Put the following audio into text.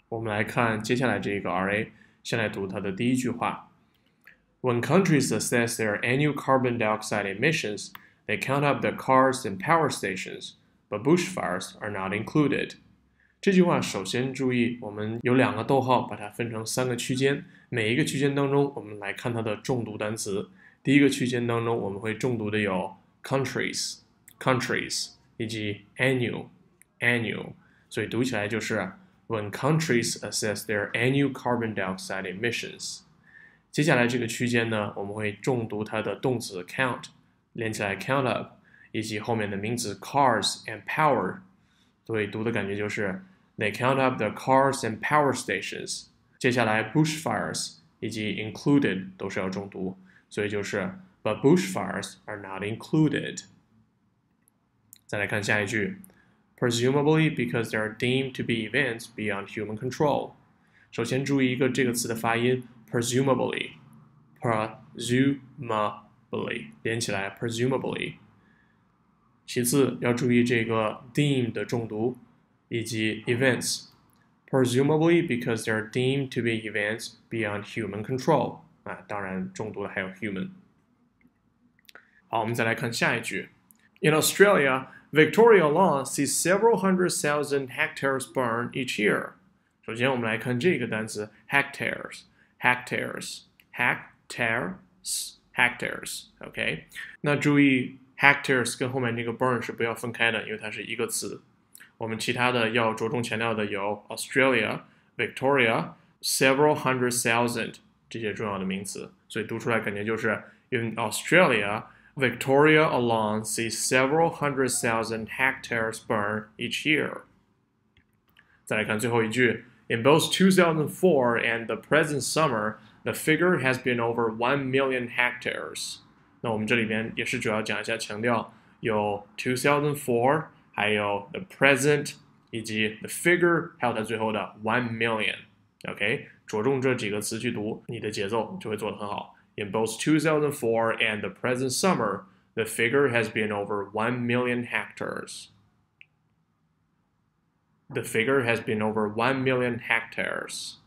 我们来看接下来这个 RA， 先来读它的第一句话。When countries assess their annual carbon dioxide emissions, they count up the cars and power stations, but bushfires are not included. 这句话首先注意，我们有2个逗号，把它分成3个区间，每一个区间当中，我们来看它的重读单词。第一个区间当中，我们会重读的有 countries 以及 annual， 所以读起来就是 When countries assess their annual carbon dioxide emissions。接下来这个区间呢，我们会重读它的动词 count， 连起来 count up， 以及后面的名词 cars and power， 所以读的感觉就是 They count up the cars and power stations。 接下来 bushfires 以及 included 都是要重读，所以就是 But bushfires are not included。 再来看下一句 Presumably because they are deemed to be events beyond human control。 首先注意一个这个词的发音Presumably 连起来 presumably。 其次要注意这个 deemed 的重读以及 events presumably because they are deemed to be events beyond human control。 当然重读的还有 human。 好，我们再来看下一句 In Australia, Victoria alone sees several hundred thousand hectares burned each year。 首先我们来看这个单词 hectares， OK， 那注意 hectares 跟后面这个 burn 是不要分开的，因为它是一个词。我们其他的要着重强调的有 Australia、Victoria、several hundred thousand 这些重要的名词，所以读出来感觉就是 In Australia, Victoria alone sees several hundred thousand hectares burned each year。 再来看最后一句 In both 2004 and the present summer, the figure has been over 1 million hectares。 那我们这里边也是主要讲一下强调有 2004， 还有 the present， 以及 the figure， 还有它最后的 1 million。 OK， 着重这几个词去读，你的节奏就会做得很好。In both 2004 and the present summer, the figure has been over 1 million hectares. The figure has been over 1 million hectares.